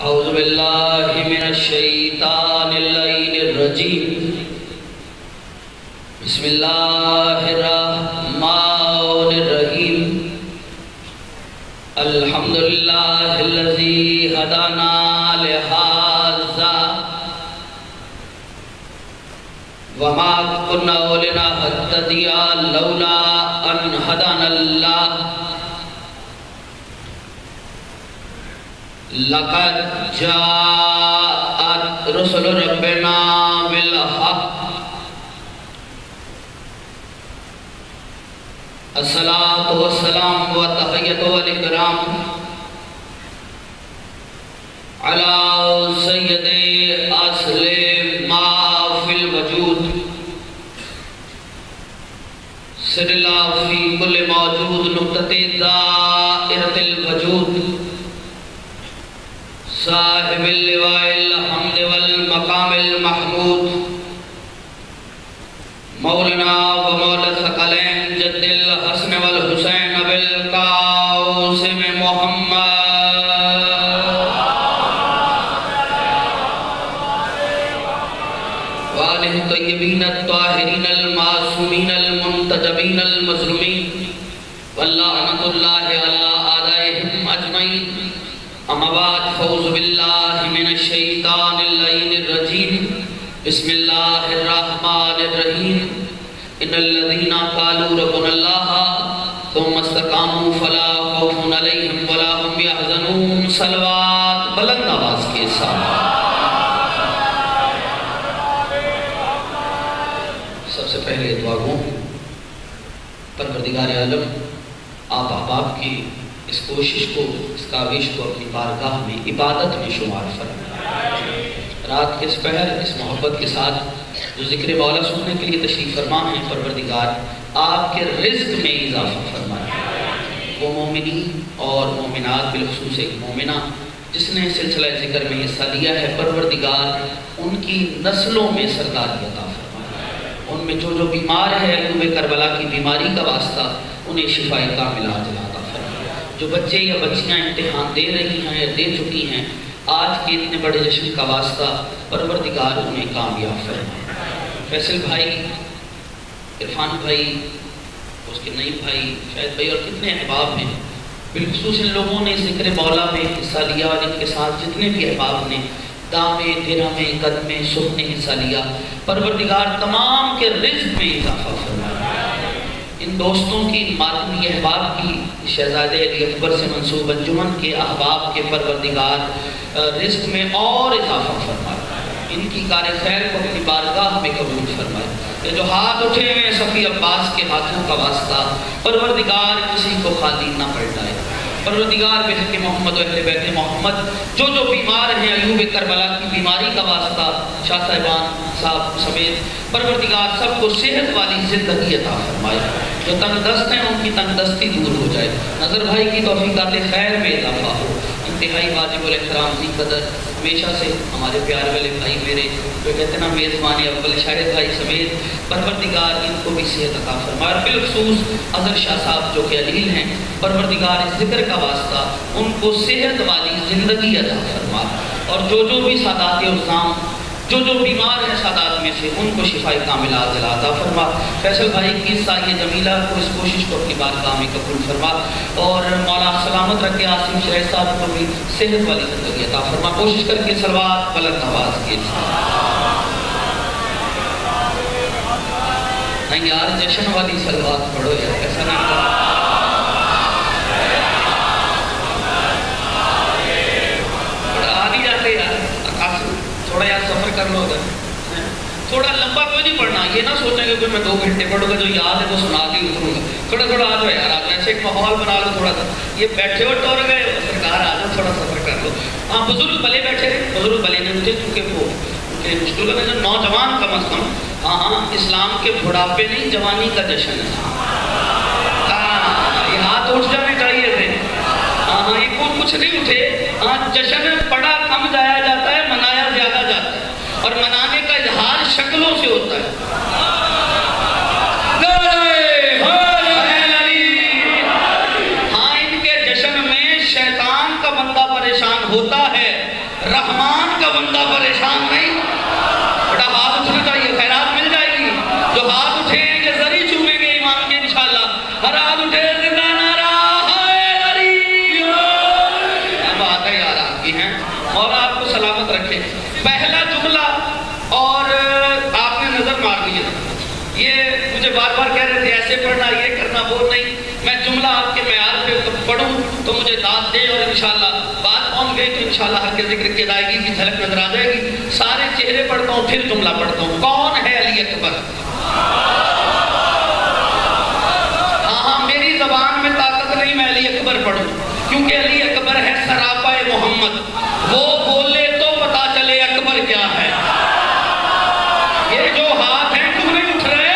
اعوذ باللہ من الشیطان اللعین الرجیم بسم اللہ الرحمن الرحیم الحمدللہ الذی ہدانا لہذا وما كنا لنهتدي لولا ان هدانا الله لقد جاءت رسل ربنا بالحق الصلاة والسلام والتحية والإكرام على سيد أصل ما في الوجود سر الله في كل موجود نقطة دائرة الوجود صاحب اللواء الحمد والمقام المحمود مولانا ومولا الثقلین جد الحسن والحسین بالقاسم محمد وآلہ الطیبین الطاہرین المعصومین المنتجبین المظلومین واللعنۃ اللہ علی اعدائہم اجمعین اما بعد فاعوذ باللہ من الشیطان اللعین الرجیم بسم اللہ الرحمن الرحیم ان الذین قالوا ربنا اللہ ثم استقاموا فلا خوف علیہم ولا هم یحزنون صلوات بلند آواز کے ساتھ سب سے پہلے دعا گو پروردگار عالم آپ احباب کی اس کوشش کو اس کاوش کو اپنی بارگاہ میں عبادت میں شمار فرمائے رات کے اس پہر اس محبت کے ساتھ جو ذکر مولا سننے کے لیے تشریف فرما ہے پروردگار آپ کے رزق میں اضافہ فرمائے وہ مومنین اور مومنات بالخصوص ایک مومنہ جس نے سلسلہ ذکر میں حصہ لیا ہے پروردگار ان کی نسلوں میں سرداری عطا فرمائے ان میں جو بیمار ہے ایوب کربلا کی بیماری کا واسطہ انہیں شفاء کاملہ عاجلہ عطا جو بچے یا بچیاں امتحان دے رہی ہیں یا دے چکی ہیں آج کے اتنے بڑے جشن کا واسطہ پروردگار انہیں کامیاب فرمائے فیصل بھائی عرفان بھائی اس کے نئی بھائی شاہد بھائی اور کتنے احباب ہیں بالخصوص ان لوگوں نے ذکر مولا میں حصہ لیا اور ان کے ساتھ جتنے بھی احباب نے دامے درہمے قدمے سخن نے حصہ لیا پروردگار تمام کے رزق میں اضافہ فرمائے ان دوستوں کی ماتمی احباب کی شہزادے علی اکبر سے منصوب انجمن کے احباب کے پروردگار رزق میں اور اضافہ فرمائے ان کی کار خیر کو اپنی بارگاہ میں قبول فرمائے یہ جو ہاتھ اٹھے ہوئے صفی عباس کے ہاتھوں کا واسطہ پروردگار کسی کو خالی نہ پلٹائے پروردگار بحق محمد و اہل بیت محمد جو بیمار ہیں ایوب کربلا کی بیماری کا واسطہ شاہ صاحبان صاحب سمیت پروردگار سب کو صحت والی زندگی عطا فرمائے جو تنگ دست ہیں ان کی تنگ دستی دور ہو جائے نظر بھائی کی توفیقات خیر میں اضافہ ہو انتہائی واجب الاحترام ذی قدر ہمیشہ سے ہمارے پیارے والے بھائی میرے جو کہتے ہیں نا میزبان اول شاہد بھائی سمیت پروردگار ان کو بھی صحت عطا فرمائے اور بالخصوص اظہر شاہ صاحب جو کہ علیل ہیں پروردگار اس ذکر کا واسطہ ان کو صحت والی زندگی عطا فرمائے اور جو بھی سادات الزام جو بیمار ہیں سادات میں سے ان کو شفاء کاملہ عاجلہ عطا فرما فیصل بھائی کی سایہ جمیلہ کو اس کوشش کو اپنی بارگاہ میں قبول فرما اور مولا سلامت رکھے عاصم شریف صاحب کو بھی صحت والی زندگی عطا فرما کوشش کر کے صلوات بلند آواز کے نہیں یار جشن والی صلوات پڑھو یار ایسا نہیں کرو تھوڑا یاد سفر کر لو اگر تھوڑا لمبا کوئی نہیں پڑھنا یہ نہ سوچیں کہ میں 2 گھنٹے پڑھوں گا جو یاد ہے وہ سنا کے اتروں گا تھوڑا آ جاؤ یار آپ ایسے ایک ماحول بنا لو تھوڑا سا یہ بیٹھے ہو ٹور گئے سرکار آ جاؤ تھوڑا سفر کر لو ہاں بزرگ بھلے بیٹھے بزرگ بھلے نہیں مجھے کیونکہ وہ مشکل لگا جو نوجوان کم از کم ہاں اسلام کے بڑھاپے نہیں جوانی کا جشن ہے یہ ہاتھ اٹھ جانے چاہیے تھے ہاں یہ کوئی کچھ نہیں اٹھے ہاں جشن پڑھا کم جایا جاتا ہے منایا زیادہ جاتا ہے اور منانے کا اظہار شکلوں سے ہوتا ہے ہاں ان کے جشن میں شیطان کا بندہ پریشان ہوتا ہے رحمان کا بندہ پریشان نہیں. بڑا ہاتھ اٹھنا چاہیے, خیرات مل جائے گی. جو ہاتھ اٹھیں گے زری چومیں گے ایمان کے انشاءاللہ. ہر ہاتھ اٹھے زندہ نعرہ حیدری. بات ہے یار آپ کی ہیں, اور آپ کو سلامت رکھے. پہلا جملہ اور آپ نے نظر مار دی ہے. یہ مجھے بار بار کہہ رہے تھے ایسے پڑھنا, یہ کرنا, وہ نہیں. میں جملہ آپ کے معیار پہ پڑھوں تو مجھے داد دے, اور انشاءاللہ بات پہنچ گئی تو انشاءاللہ ہر کے ذکر کی ادائیگی کی جھلک نظر آ جائے گی. سارے چہرے پڑھتا ہوں پھر جملہ پڑھتا ہوں. کون ہے علی اکبر؟ ہاں میری زبان میں طاقت نہیں میں علی اکبر پڑھوں, کیونکہ علی اکبر ہے سراپا محمد. وہ بولے تو پتا چلے اکبر کیا ہے. یہ جو ہاتھ ہیں کیوں نہیں اٹھ رہے؟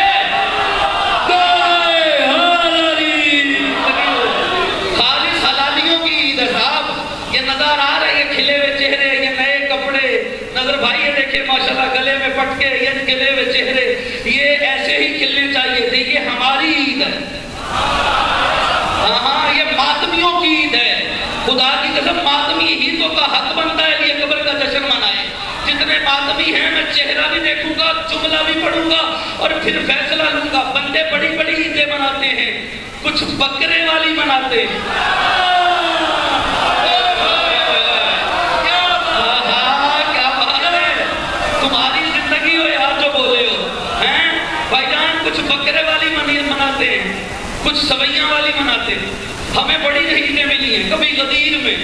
خالص حلالیوں کی عید ہے صاحب. یہ نظر آ رہے ہیں کھلے ہوئے چہرے, یہ نئے کپڑے. نظر بھائی یہ دیکھیں ماشاءاللہ گلے میں پٹکے, یہ کھلے ہوئے چہرے, یہ ایسے ہی کھلنے چاہیے تھے. یہ ہماری عید ہے. ہاں یہ ماتمیوں کی عید ہے. خدا کی قسم ماتمی ہی تو کا حق بنتا ہے علی اکبر کا جشن منائے. جتنے ماتمی ہیں میں چہرہ بھی دیکھوں گا, جملہ بھی پڑھوں گا, اور پھر فیصلہ لوں گا. بندے بڑی بڑی عیدیں مناتے ہیں, کچھ بکرے والی مناتے ہیں. کیا بات ہے, تمہاری زندگی ہو یار جو بولے ہو. بھائی جان کچھ بکرے والی مناتے ہیں, کچھ سویاں والی مناتے ہیں. ہمیں بڑی عیدیں ملی ہیں, کبھی غدیر میں,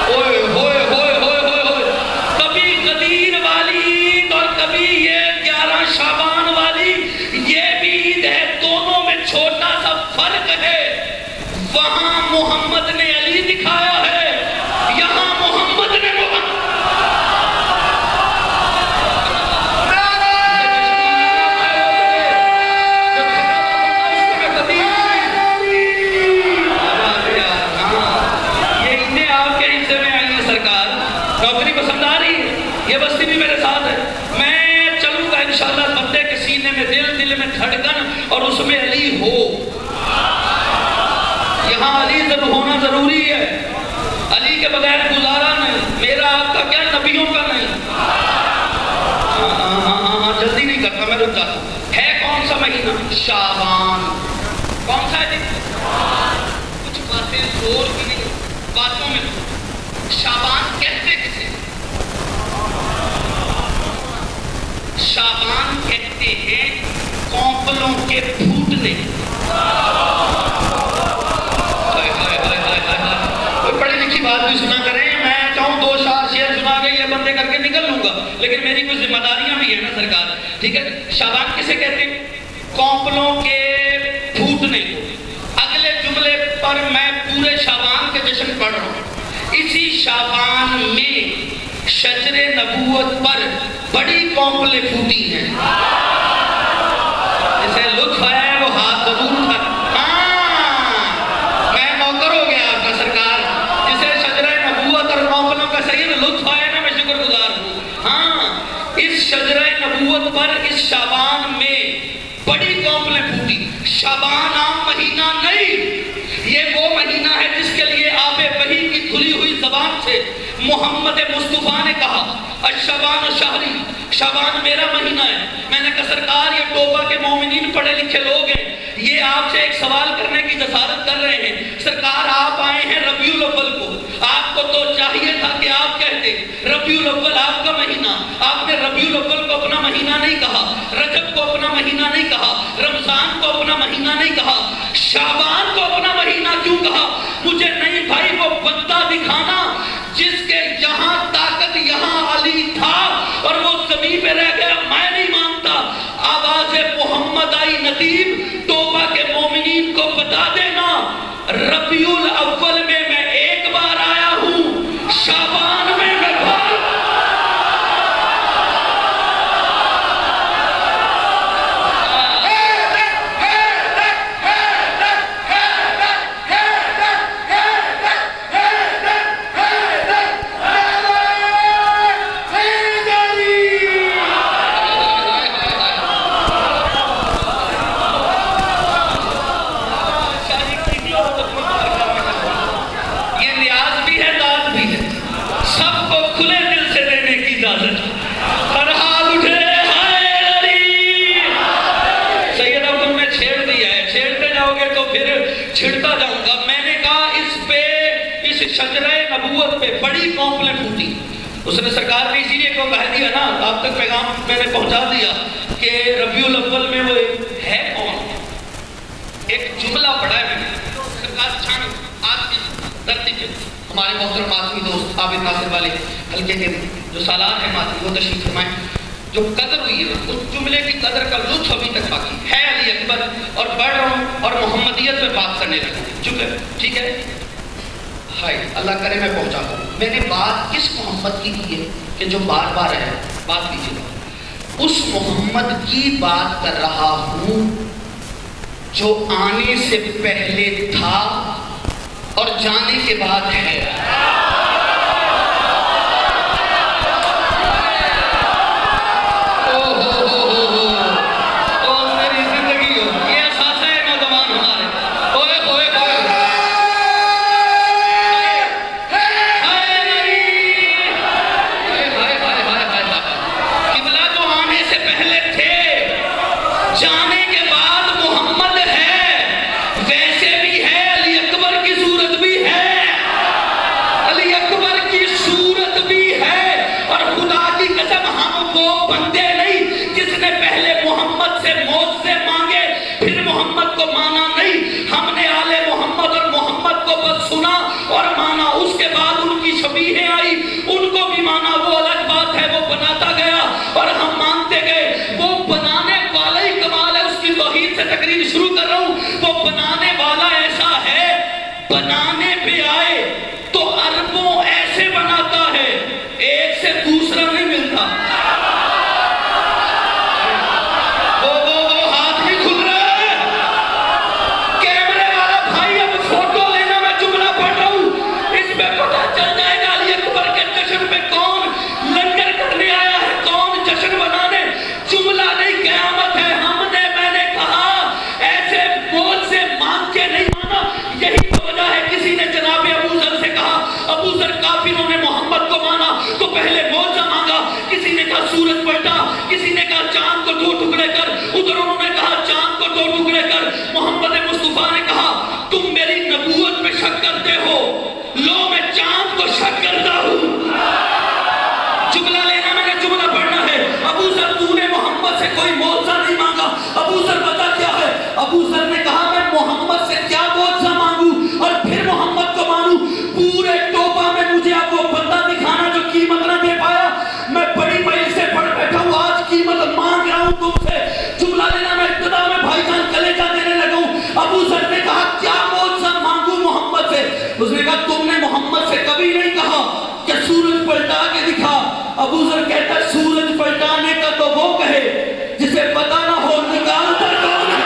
اوئے ہوئے ہوئے ہوئے ہوئے ہوئے, کبھی غدیر والی عید اور کبھی یہ 11 شعبان والی. یہ بھی عید ہے, دونوں میں چھوٹا سا فرق ہے. وہاں محمد نے علی دکھایا ہے, یہاں محمد نے محمد. نوکری پسند آ رہی ہے, یہ بستی بھی میرے ساتھ ہے. میں چلوں گا انشاءاللہ بندے کے سینے میں دل میں دھڑکن, اور اس میں علی ہو. یہاں علی ہونا ضروری ہے. علی کے بغیر گزارا نہیں. میرا آپ کا کیا, نبیوں کا نہیں. ہاں جلدی نہیں کرتا, میں رک جاتا ہوں. ہے کون سا مہینہ؟ شعبان. کون سا ہے؟ کچھ باتیں زور کی نہیں, باتوں میں. شعبان کہتے کسے؟ شعبان کہتے ہیں کونپلوں کے پھوٹنے. کوئی پڑھی لکھی بات بھی سنا کریں. میں چاہوں 2 شعر سنا کے یہ بندے کر کے نکل لوں گا, لیکن میری کچھ ذمہ داریاں بھی ہیں نا سرکار. ٹھیک ہے, شعبان کسے کہتے ہیں؟ کونپلوں کے پھوٹنے کو. اگلے جملے پر میں پورے شعبان کے جشن پڑھ رہا ہوں. اسی شعبان میں شجر نبوت پر بڑی کونپلیں پھوٹی ہیں. جسے لطف آیا ہے وہ ہاتھ ضرور تھا. ہاں میں نوکر ہو گیا آپ کا سرکار. جسے شجر نبوت اور کونپلوں کا سید لطف آیا نا, میں شکر گزار ہوں. ہاں اس شجر نبوت پر اس شعبان میں بڑی کونپلیں پھوٹی. شعبان عام مہینہ نہیں, یہ وہ مہینہ ہے جس کے لیے آب وحی کی کھلی ہوئی زبان سے محمد مصطفیٰ نے کہا الشعبان شہری, شعبان میرا مہینہ ہے. میں نے کہا سرکار یہ توبہ کے مومنین پڑھے لکھے لوگ ہیں, یہ آپ سے ایک سوال کرنے کی جسارت کر رہے ہیں. سرکار آپ آئے ہیں ربیع الاول کو, آپ کو تو چاہیے تھا کہ آپ کہتے ربیع الاول آپ کا مہینہ. آپ نے ربیع الاول کو اپنا مہینہ نہیں کہا, رجب کو اپنا مہینہ نہیں کہا, رمضان کو اپنا مہینہ نہیں کہا, شعبان کو اپنا مہینہ کیوں کہا؟ مجھے نہیں بھائی وہ بندہ دکھانا جس کے یہاں طاقت یہاں علی تھا اور وہ زمین پہ رہ گیا. میں نہیں مانتا. آواز محمد آئی ندیم, توبہ کے مومنین کو بتا دینا ربیع الاول میں میں ایک بار آیا ہوں, شعبان میں میں بار. گھسڑتا جاؤں گا. میں نے کہا اس شجرہ نبوت پہ بڑی کمپلین پھوٹی. اس نے سرکار نے اسی لیے کو کہہ دیا نا, آپ تک پیغام میں نے پہنچا دیا کہ ربیع الاول میں وہ ہے کون. ایک جملہ پڑھا ہے میں نے, سرکار چھان آج کی دھرتی پہ ہمارے محترم ماتمی دوست عابد ناصر والے حلقے کے جو سالار ہیں ماتمی, وہ تشریف فرمائیں. جو قدر ہوئی ہے اس جملے کی قدر کا لطف ابھی تک باقی ہے. علی اکبر اور بڑھ رہا ہوں اور محمدیت پہ بات کرنے لگا. چپ ہے, ٹھیک ہے, ہائے اللہ کرے میں پہنچا ہوں. میں نے بات کس محمد کی ہے کہ جو بار بار ہے, بات کیجیے گا. اس محمد کی بات کر رہا ہوں جو آنے سے پہلے تھا اور جانے کے بعد ہے. بنانے پہ آئے تو اربوں ایسے بناتا ہے, ایک سے دوسرا نہیں ملتا. وہ ہاتھ نہیں کھل رہا ہے. کیمرے والا بھائی اب فوٹو لینا, میں جملہ پڑھ رہا ہوں, اس پہ پتہ چل جائے گا علی اکبر کے جشن پہ کون لنگر کرنے آیا ہے, کون جشن بنانے. جملہ نہیں, قیامت ہے. میں نے کہا ایسے بوجھ سے مانگ کے نہیں مانا. یہی کسی نے جناب ابو ذر سے کہا, ابو ذر کافروں نے محمد کو مانا تو پہلے معجزہ مانگا. کسی نے کہا سورج پلٹا, کسی نے کہا چاند کو 2 ٹکڑے کر, ادھر انہوں نے کہا چاند کو 2 ٹکڑے کر. محمد مصطفیٰ نے کہا تم میری نبوت میں شک کرتے ہو, لو میں چاند کو شک کرتا ہوں. جملہ لینا, میں نے جملہ پڑھنا ہے. ابو ذر تو نے محمد سے کوئی معجزہ نہیں مانگا. ابو ذر پتا کیا ہے, ابو ذر نے کہا میں محمد سے کیا معجزہ مانگوں اور پھر محمد کو مانوں. پورے ٹوپا میں مجھے اب وہ بندہ دکھانا جو قیمت نہ دے پایا. میں بڑی میل سے پڑھ بیٹھا ہوں, آج قیمت مانگ رہا ہوں تم سے. جملہ لینا, میں ابتدا میں بھائی جان کلیجہ دینے لگا ہوں. ابو ذر نے کہا کیا معجزہ مانگوں محمد سے. اس نے کہا تم نے محمد سے کبھی نہیں کہا کہ سورج پلٹا کے دکھا. ابو ذر کہتا ہے سورج پلٹانے کا تو وہ کہے جسے پتہ نہ ہو نکالتا کون ہے.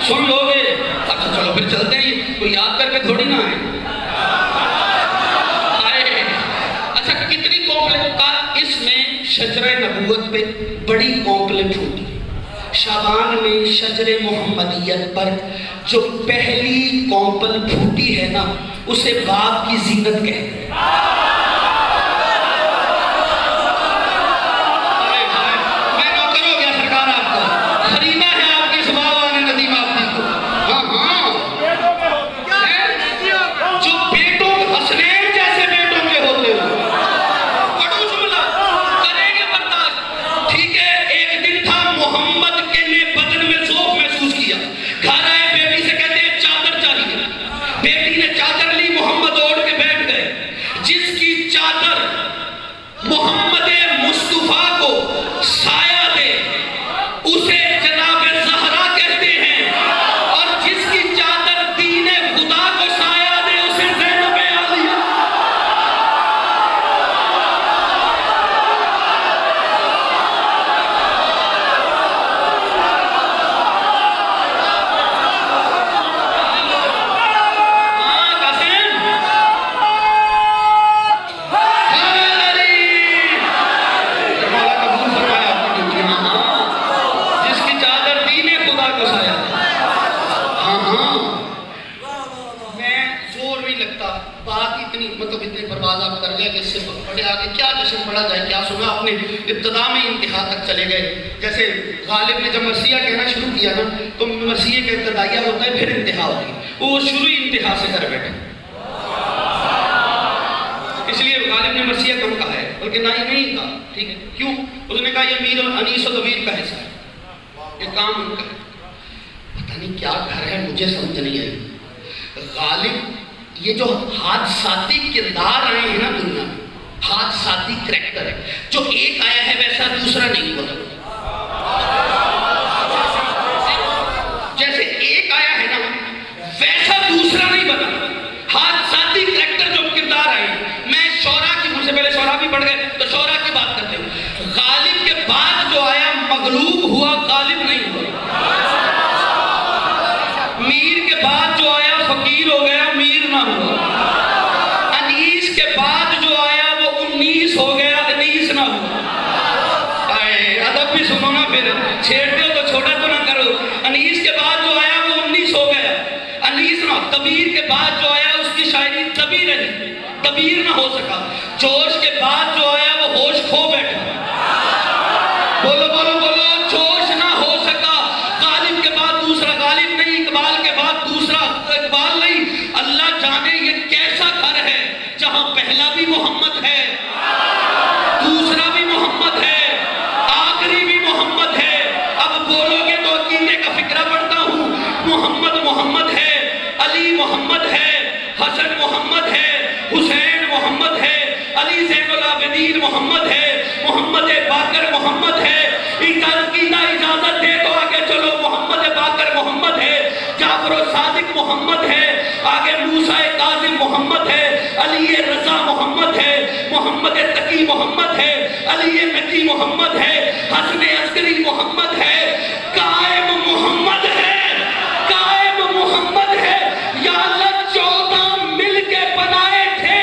سن لو گے؟ اچھا چلو پھر چلتے ہیں، کوئی یاد کر کے تھوڑی نہ آئے۔ اچھا کتنی کمپلین کا اس میں شجرہ نبوت پہ بڑی کمپلین ہوتی ہے۔ شعبان میں شجر محمدیت پر جو پہلی کمپل پھوٹی ہے نا، اسے باپ کی زینت کہتے ہیں۔ میں نوکر ہو گیا سرکار آپ کا، خریدا ہے آپ کی سباب آنے ندیم آپ کو۔ ہاں ہاں جو بیٹوں حسنین جیسے بیٹوں کے ہوتے ہو، پڑھو جملہ کریں گے برداشت۔ ٹھیک ہے، ایک دن تھا محمد کے نے بدن میں ذوق محسوس کیا، گھر آئے بیٹی سے کہتے ہیں چادر چاہیے، بیٹی نے چادر لی، محمد اوڑھ کے بیٹھ گئے۔ جس کی چادر محمد مصطفیٰ کو سایہ دے اسے جناب زہرا کہتے ہیں، اور جس کی چادر دین خدا کو سایہ دے اسے زینب عالیہ۔ ابتدا میں انتہا تک چلے گئے۔ جیسے غالب نے جب مرثیہ کہنا شروع کیا نا تو مرثیے کا ابتدائیہ ہوتا ہے پھر انتہا ہوتی ہے، وہ شروع انتہا سے کر بیٹھے، اس لیے غالب نے مرثیہ کم کہا ہے، بلکہ نہ ہی نہیں کہا۔ ٹھیک ہے، کیوں؟ اس نے کہا یہ میر اور انیس و ضمیر کا حصہ ہے، یہ کام ان کا ہے۔ پتہ نہیں کیا گھر ہے، مجھے سمجھ نہیں آئی۔ غالب یہ جو حادثاتی کردار آئے ہیں نا دنیا میں، حادثاتی کریکٹر ہے، جو ایک آیا ہے ویسا دوسرا نہیں ہوا۔ جیسے ایک آیا ہے نا ویسا دوسرا نہیں بنا، حادثاتی کریکٹر جو کردار آئے۔ میں شعراء کی، مجھ سے پہلے شعراء بھی پڑھ گئے تو شعراء کی بات کرتے ہیں۔ غالب کے بعد جو آیا مغلوب ہوا، غالب نہیں ہوا۔ میر کے بعد جو آیا فقیر ہو گیا، میر نہ ہوا۔ انیس کے بعد جو آیا وہ 19 ہو گیا، انیس نہ ہوا۔ ادب بھی سنو نا، پھر چھیڑتے ہو تو چھوٹا تو نہ کرو۔ انیس کے بعد جو آیا وہ 19 ہو گیا، انیس نہ۔ طبیر کے بعد جو آیا اس کی شاعری طبی رہی، طبیر نہ ہو سکا۔ جوش کے بعد جو آیا وہ ہوش کھو بیٹھا۔ بولو بولو بولو، جوش نہ ہو سکا۔ غالب کے بعد دوسرا غالب نہیں، اقبال کے بعد دوسرا اقبال نہیں۔ اللہ جانے یہ کیسا گھر ہے جہاں پہلا بھی محمد ہے، دوسرا بھی محمد ہے، آخری بھی محمد ہے۔ اب بولو گے تو عقیدے کا فکرہ پڑھتا ہوں۔ محمد محمد ہے، علی محمد ہے، حسن محمد ہے، حسین محمد ہے، علی زین العابدین محمد ہے، محمد باقر محمد ہے۔ عقیدہ اجازت دے تو آگے چلو، محمد باقر محمد ہے، جعفر صادق محمد ہے، آگے موسیٰ کاظم محمد ہے، علی رضا محمد ہے، محمد تقی محمد ہے، علی نقی محمد ہے، حسن عسکری محمد ہے، قائم محمد ہے، قائم محمد ہے۔ یا اللہ 14 مل کے بنائے تھے،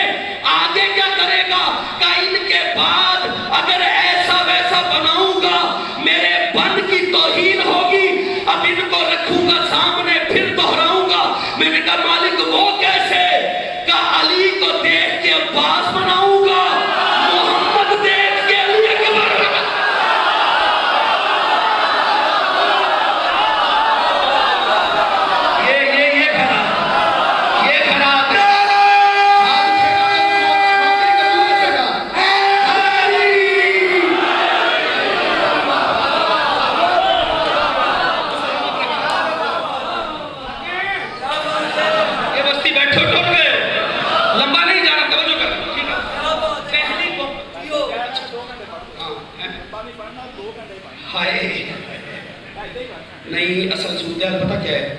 آگے کیا کرے گا؟ کہ ان کے بعد اگر ایسا ویسا بناؤں گا میرے بن کی توہین ہوگی، اب ان کو رکھوں گا سامنے پھر دہراؤں گا۔ میں نے کہا مالک وہ کیسے؟ کہ علی کو دیکھ کے عباس بناؤں گا، محمد دیکھ کے علی اکبر۔ یہ خراب ہے۔ یہ بستی بیٹھو ٹوٹ گئے، لمبا نہیں جانا، توجہ کر۔ ٹھیک ہے، پہلی کو ہائے نہیں، اصل صورتحال پتہ کیا ہے؟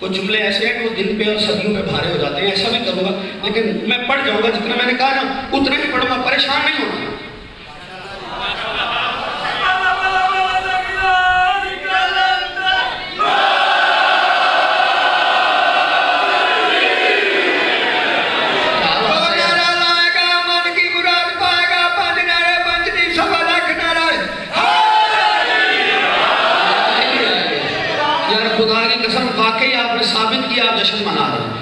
کچھ جملے ایسے ہیں کہ وہ دل پہ اور صدیوں پہ بھارے ہو جاتے ہیں۔ ایسا بھی کروں گا لیکن میں پڑھ جاؤں گا، جتنا میں نے کہا نا اتنا ہی پڑھوں گا، پریشان نہیں ہونا۔ واقعی آپ نے ثابت کیا آپ جشن منا رہے ہیں.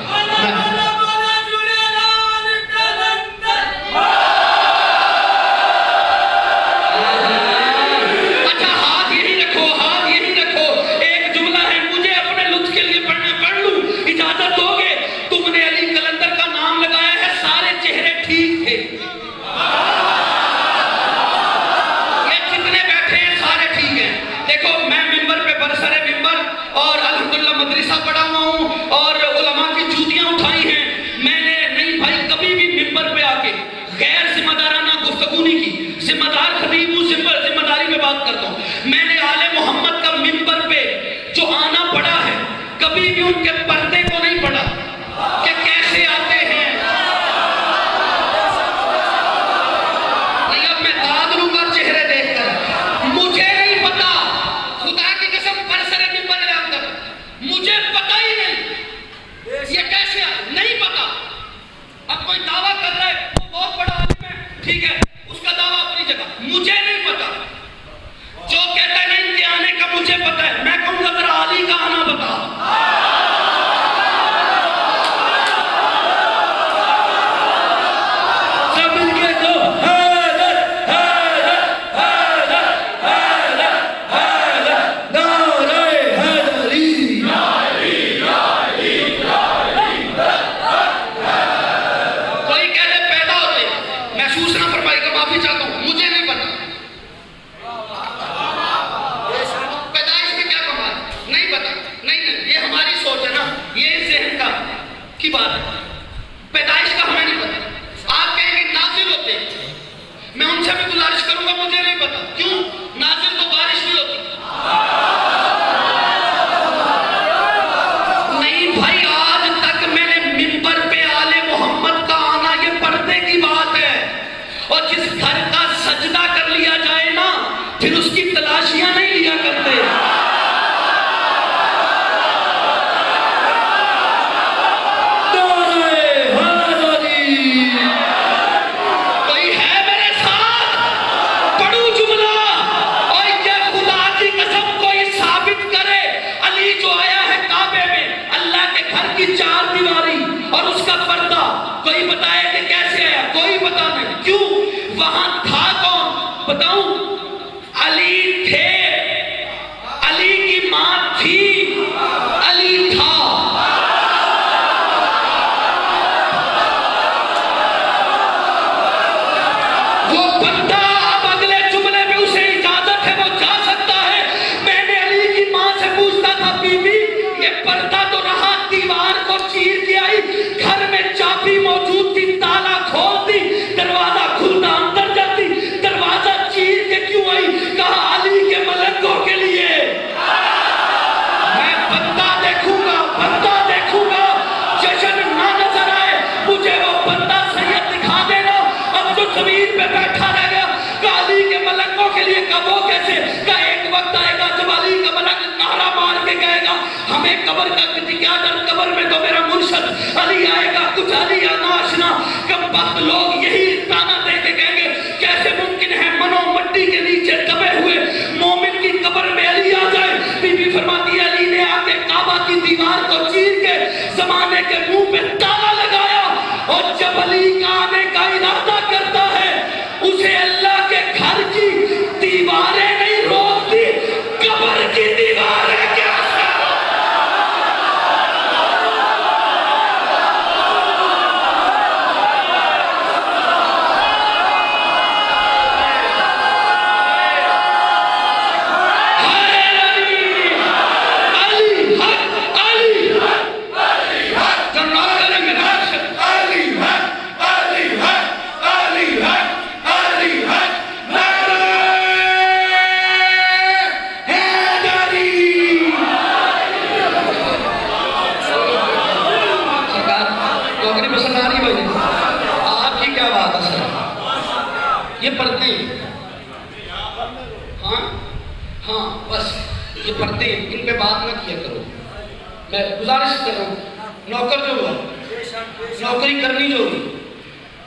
نوکری کرنی جو ہوئی.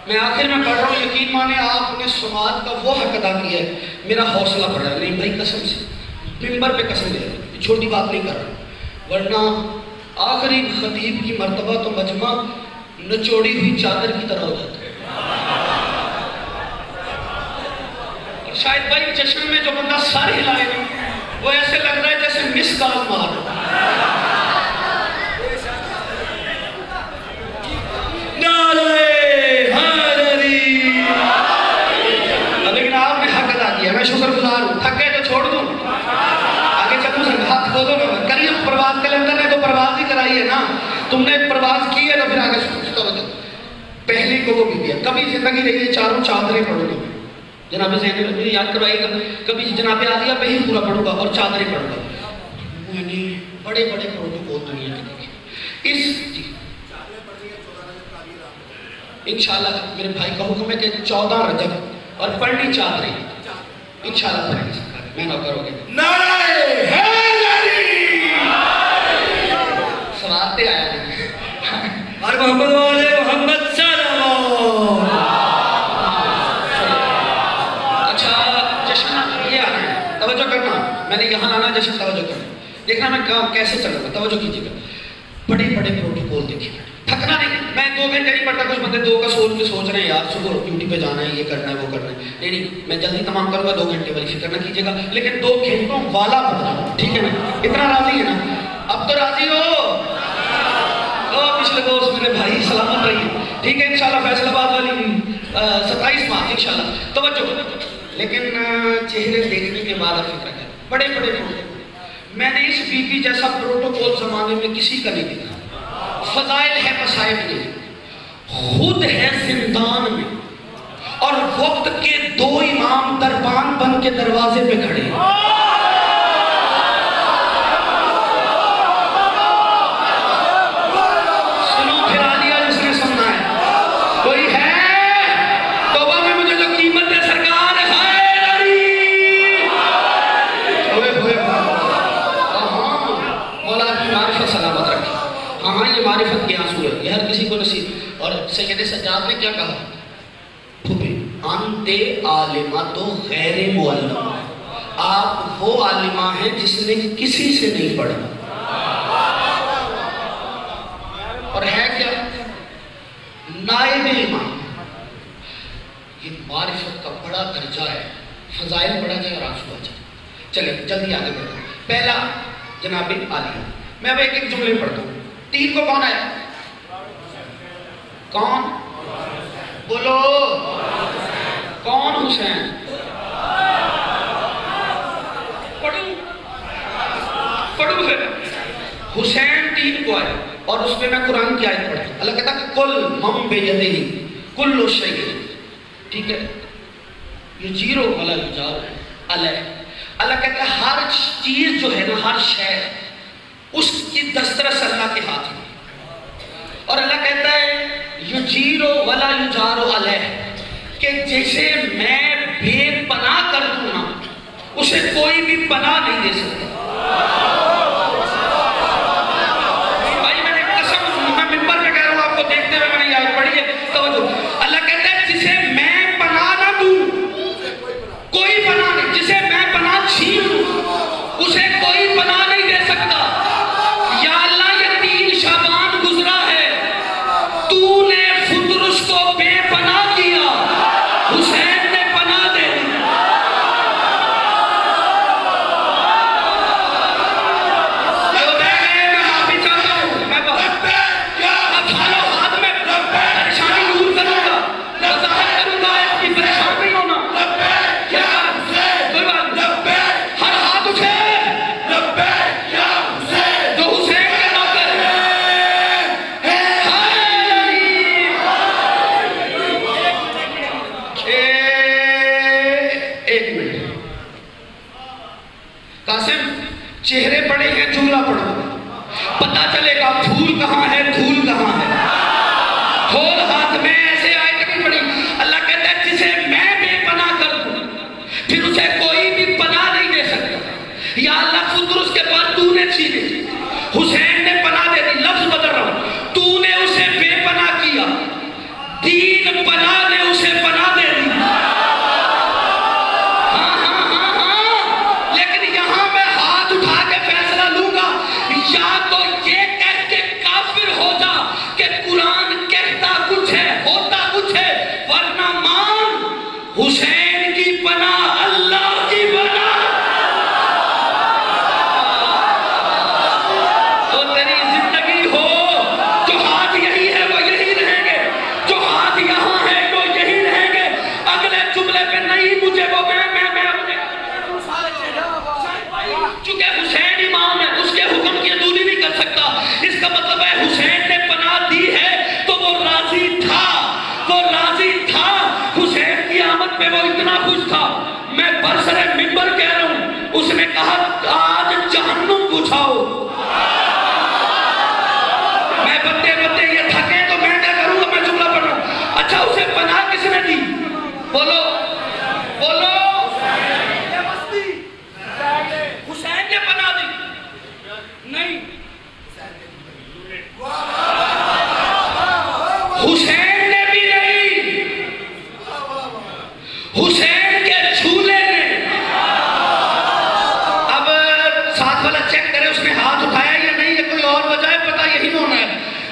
میں آخر میں پڑھ رہا ہوں, یقین مانے آپ نے سماعت کا وہ حق ادا کیا ہے, میرا حوصلہ بڑھا ہے. نہیں بھائی قسم سے ممبر پہ قسم دے رہا ہوں, چھوٹی بات نہیں کر رہا. ورنہ آخری خطیب کی مرتبہ تو مجمع نچوڑی ہوئی چادر کی طرح ہو جاتا ہے. اور شاید بھائی جشن میں جو بندہ سر ہلائے نہیں وہ ایسے لگ رہا ہے جیسے مس کال مار رہا ہے. لیکن آپ نے حق ادا کیا, میں شکر گزار ہوں. تھک گئے تو چھوڑ دوں, آگے چلوں سے ہاتھ کھو دو نا. کریے پرواز کیلنڈر نے تو پرواز ہی کرائی ہے نا, تم نے پرواز کی ہے تو پھر آگے توجہ. پہلی کو وہ بھی دیا, کبھی زندگی رہی ہے چاروں چادریں پڑھوں گا. جناب ذہن میں یاد کروائیے گا, کبھی جناب عالیہ پہ ہی پورا پڑھوں گا اور چادریں پڑھوں گا. میں نے بڑے بڑے پروٹوکول دنیا کے دیکھے. اس انشاءاللہ میرے بھائی کا حکم ہے کہ 14 رجب اور پڑھنی چادریں انشاءاللہ پڑھیں گے. میں نہ کرو گے نعرہ حیدری سناتے آیا نہیں اور محمد والے محمد سلام. اچھا جشن یہ آنا ہے, توجہ کرنا. میں نے یہاں لانا جشن, توجہ کرنا. دیکھنا میں کام کیسے چل رہا, توجہ کیجیے گا. بڑے بڑے پروٹوکول دیکھیں, تھکنا نہیں. میں 2 گھنٹے نہیں پڑھتا, کچھ بندے 2 کا سوچ رہے ہیں یار صبح ڈیوٹی پہ جانا ہے, یہ کرنا ہے وہ کرنا ہے. نہیں, میں جلدی تمام کروں گا, 2 گھنٹے والی فکر نہ کیجیے گا, لیکن 2 گھنٹوں والا پڑھنا, ٹھیک ہے نا؟ اتنا راضی ہے نا؟ اب تو راضی ہو؟ پچھلے دوست میرے بھائی سلامت رہیے, ٹھیک ہے انشاءاللہ. فیصل آباد والی 27 مارچ انشاءاللہ. توجہ. لیکن چہرے دیکھنے کے بعد فکر ہے بڑے بڑے پروٹوکول. میں نے اس بی پی جیسا پروٹوکول زمانے میں کسی کا نہیں دیکھا. فضائل ہے مسائب نہیں, خود ہے زندان میں, اور وقت کے 2 امام دربان بن کے دروازے پہ کھڑے. سنو پھر آلیا جس نے سننا ہے, کوئی ہے توبہ میں مجھے جو قیمت ہے سرکار حیدری. مولا کی معرفت سلامت رکھے. ہاں یہ معرفت کے آنسو ہے, یہ ہر کسی کو نصیب. اور سید سجاد نے کیا کہا, انتے عالمہ تو غیر معلمہ, آپ وہ عالمہ ہیں جس نے کسی سے نہیں پڑھا. اور ہے کیا نائب امام. یہ معرفت کا بڑا درجہ ہے. فضائل پڑھا جائے اور آنسو آ جائے. چلیں جلدی آگے بڑھتا ہوں. پہلا جناب عالیہ. میں اب ایک جملے پڑھتا ہوں. 3 کو کون آیا؟ کون بولو, کون حسین؟ پڑھو پھر. حسین 3 کو آئے اور اس میں قرآن کی آیت پڑھی. اللہ کہتا ہے کل من بیدہ کل شیء, ٹھیک ہے, یجیر ولا یجار علیہ. اللہ کہتا ہے ہر چیز جو ہے نا, ہر شے اس کی دسترس اللہ کے ہاتھ میں. اور اللہ کہتا ہے یجیر ولا یجار علیہ, کہ جیسے میں بے پناہ کر دوں نا, اسے کوئی بھی پناہ نہیں دے سکتا. بھائی میں نے قسم, میں ممبر پہ کہہ رہا ہوں آپ کو دیکھتے ہوئے, میں نے یہ آیت پڑھی ہے. توجہ. اللہ کہتا ہے جسے میں پناہ نہ دوں, کوئی پناہ نہیں. جسے میں پناہ چھین دوں, اسے کوئی پناہ نہیں دے سکتا. یا اللہ یہ 3 شعبان گزرا ہے, تو نے فطرس کو بے پناہ کیا, حسین نے پناہ دے دی. چہرے پڑے ہیں, جملہ پڑھو, پتہ چلے گا پھول کہاں ہے, دھول کہاں ہے. کھول ہاتھ میں, ایسے آیت نہیں پڑھی. اللہ کہتا ہے جسے میں بے پناہ کر دوں, پھر اسے کوئی بھی پناہ نہیں دے سکتا. یا اللہ فطرس کے بعد تو نے چھینے, حسین نے پناہ دے دی. لفظ بدل رہا ہوں, تو نے اسے بے پناہ کیا, دین پناہ نے اسے پناہ دے دی. لیکن یہاں میں ہاتھ اٹھا کے فیصلہ لوں گا, یا پہ وہ اتنا خوش تھا، میں برسر منبر کہہ رہا ہوں، اس نے کہا آج جہنم بجھاؤ۔ میں بتے یہ تھکے تو میں کیا کروں گا، میں جملہ پڑھ رہا ہوں۔ اچھا اسے پناہ کس نے دی؟ بولو بولو، حسین نے پناہ دی؟ نہیں، حسین نے بھی نہیں، حسین کے جھولے نے۔ اب ساتھ والا چیک کرے اس نے ہاتھ اٹھایا یا نہیں، یا کوئی اور وجہ ہے، پتہ یہی ہونا ہے۔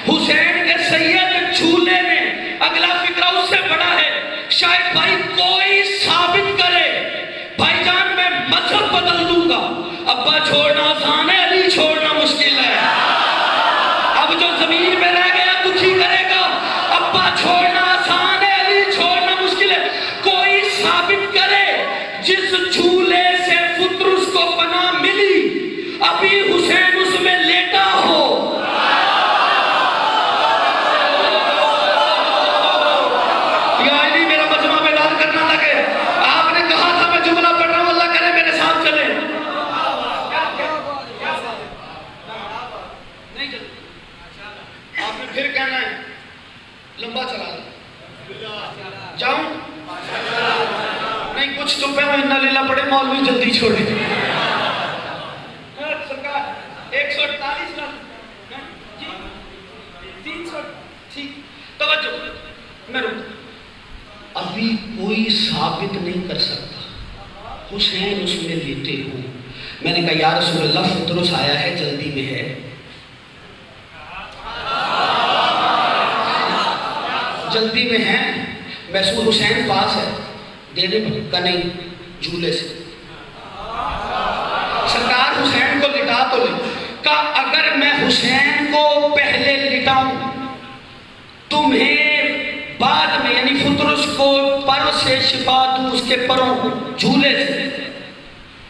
حسین کے سید جھولے نے، اگلا فکرہ اس سے بڑا ہے، شاید بھائی کوئی ثابت کرے بھائی جان میں مذہب بدل دوں گا۔ ابا چھوڑنا آسان ہے، علی چھوڑنا مشکل ہے۔ اب جو زمین پہ رہ گیا دکھی کرے گا، ابا چھوڑنا آسان ہے، علی چھوڑنا مشکل ہے۔ کوئی ثابت کرے جس جھولے سے فطرس کو پناہ ملی ابھی حسین اس میں لیٹا ہو۔ یا علی میرا مجمع بیدار کرنا لگے، آپ نے کہا تھا میں جملہ پڑھ رہا ہوں، اللہ کرے میرے ساتھ چلے۔ نہیں چلے، آپ نے پھر کہنا ہے لمبا چلا لیں، جاؤں؟ نہیں، کچھ چپے میں انہا لیلہ پڑے، مولوی جلدی چھوڑے۔ سرکار 148 لاکھ 300، ٹھیک، توجہ، میں رکھ۔ ابھی کوئی ثابت نہیں کر سکتا حسین اس میں لیٹے ہوں۔ میں نے کہا یا رسول اللہ فطرس آیا ہے، جلدی میں ہے۔ جلدی میں ہے، محسوس حسین پاس ہے، دے دے کا نہیں، جھولے سے۔ سرکار حسین کو لٹا تو لے، کہا اگر میں حسین کو پہلے لٹاؤں تمہیں بعد میں، یعنی فطرس کو پر سے شفا دوں، اس کے پروں کو جھولے سے،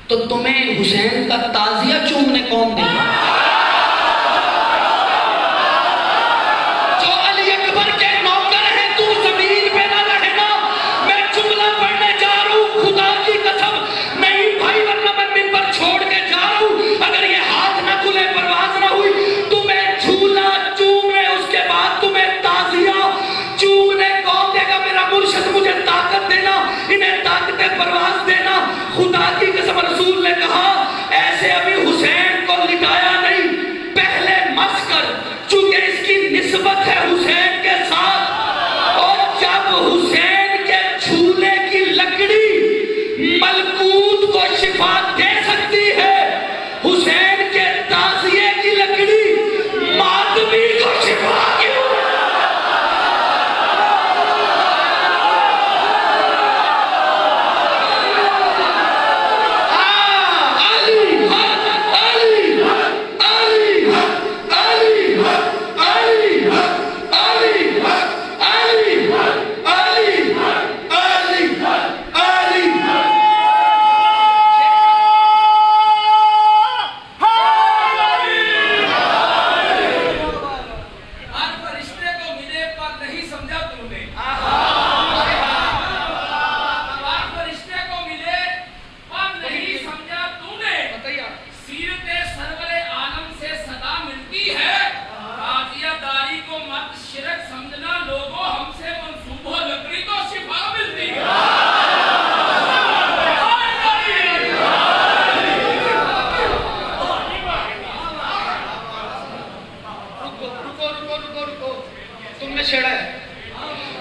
تو تمہیں حسین کا تعزیہ چومنے کون دے گا؟ پرواز دینا، خدا کی قسم رسول نے کہا ایسے ابھی حسین کو لٹایا نہیں، پہلے مس کر، چونکہ اس کی نسبت ہے حسین کے ساتھ، اور جب حسین کے جھولے کی لکڑی ملکوت کو شفا دے سکتی ہے، حسین کے تعزیے کی لکڑی ماتمی کو شفا کیوں؟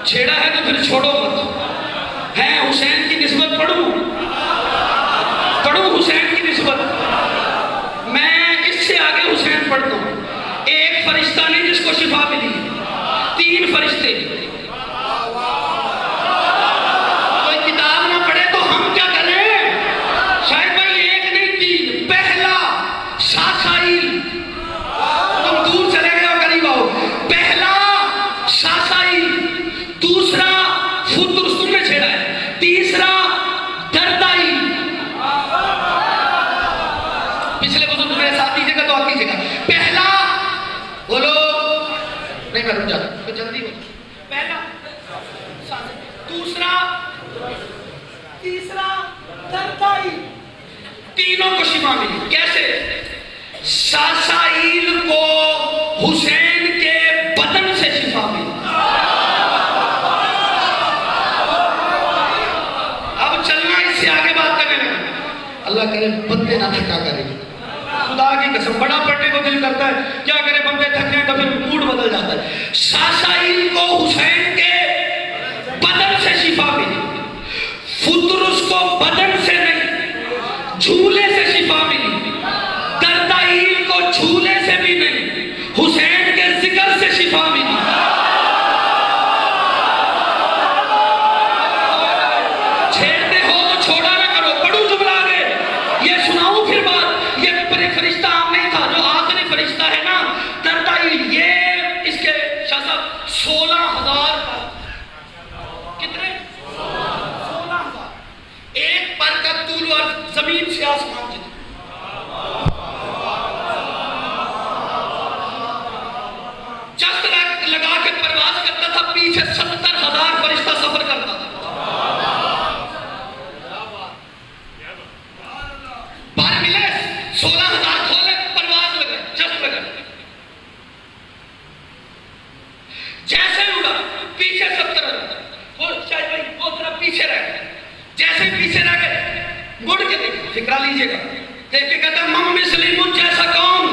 چھیڑا ہے تو پھر چھوڑو مت، ہے حسین کی نسبت پڑھوں حسین کی نسبت، میں اس سے آگے حسین پڑھتا ہوں۔ ایک فرشتہ نہیں جس کو شفا ملی، 3 فرشتے۔ کوئی کتاب نہ پڑھے تو ہم کیا کریں؟ شاید بھائی ایک نہیں 3۔ پہلا شاسائیل، تم دور چلے گئے ہو قریب آؤ، پہلا شاسائیل، دوسرا فطرس تم نے چھیڑا ہے، تیسرا دردائی۔ پچھلے بزرگ میرے ساتھ دیجئے گا تو آپ کیجئے گا۔ پہلا بولو، نہیں میں رک جاتا تو جلدی ہو، پہلا دوسرا تیسرا دردائی، تینوں کو شفا ملی. کیسے؟ ساسائیل کو حسین کے بدن سے شفا ملی. اب چلنا اس سے آگے بات کرنے لگا. اللہ کرے بندے نہ تھکا کرے. خدا کی قسم بڑا پڑھنے کو دل کرتا ہے، کیا کرے بندے تھکے تو پھر موڈ بدل جاتا ہے. ساسائیل کو حسین کے بدن سے شفا ملی. فطرس کو بدن سے نہیں جھولے سے شفا ملی. دردائیل کو جھولے سے بھی نہیں حسین کے ذکر سے شفا ملی. چھیڑتے ہو تو چھوڑا نہ کرو. پڑھو جملہ آگے، یہ سناؤں پھر بات. یہ فرشتہ عام نہیں تھا، جو آخری فرشتہ ہے نا دردائیل، یہ اس کے شاہ صاحب 16,000 پر. کتنے؟ 16,000. ایک پر کا طول اور زمین سے آسمان جتنا. جست لگا کے پرواز کرتا تھا، پیچھے 70,000 فرشتہ سفر کرتا تھا. باہر ملے 16,000 کھولے، پرواز لگا، جست لگا. جیسے اڑا پیچھے 70,000. وہ شاید بھائی وہ طرف پیچھے رہ گئے. جیسے پیچھے رہ گئے مڑ کے دیکھ، فکرہ لیجئے گا، دیکھ کے کہتا مم مسلم جیسا کون.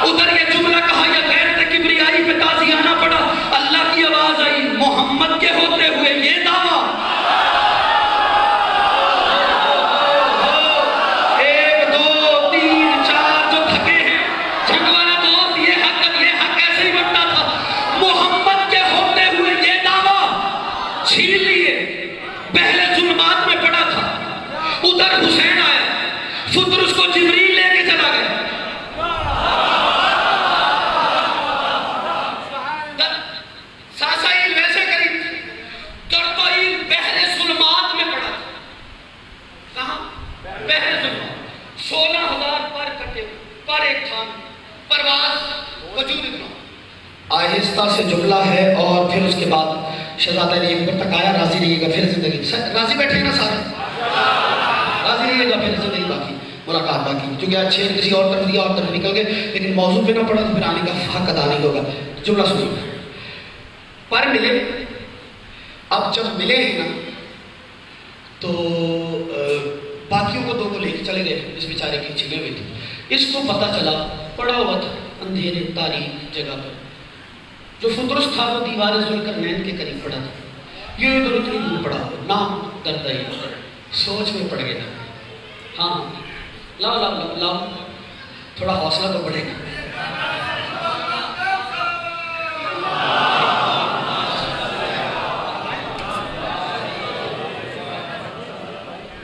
ادھر یہ جملہ کہا یا غیرت کبریائی پہ تازیانہ پڑا. اللہ کی آواز آئی محمد کے ہوتے ہوئے یہ دعویٰ. 1 2 3 4 جو تھکے ہیں جھنگ والا دوست، یہ حق ایسے ہی بنتا تھا. محمد کے ہوتے ہوئے یہ دعویٰ چھین لیے. پہلے ظلمات میں پڑا تھا، ادھر حسین آیا، فطرس کو جبریل لے کے چلا گیا. ساسائیل ویسے قریب تھی، دردائیل بحر ظلمات میں پڑا تھا. کہاں؟ بحر ظلمات. 16,000 پر کٹے پر ایک تھان پرواز وجود اتنا. آہستہ سے جملہ ہے اور پھر اس کے بعد شہزادہ نے اوپر تک آیا. راضی رہیے گا پھر زندگی. راضی بیٹھے نا سارے؟ راضی رہیے گا پھر زندگی باقی، ملاقات باقی. چونکہ اچھے کسی اور طرف دیا اور طرف نکل گئے، لیکن موضوع پہ نہ پڑا تو پھر آنے کا حق ادا نہیں ہوگا. جملہ سنیے. پر ملے. اب جب ملے ہیں نا تو باقیوں کو 2 کو لے کے چلے گئے. اس بیچارے کی چھپے ہوئے تھے. اس کو پتہ چلا پڑا ہوا تھا اندھیرے تاریک جگہ پر. جو فطرس تھا وہ دیوار ذوالقرنین کے قریب پڑا تھا. یہ ادھر اتنی دور پڑا ہوا. نام دردائی. سوچ میں پڑ گیا. ہاں لاؤ تھوڑا حوصلہ تو بڑھے گا.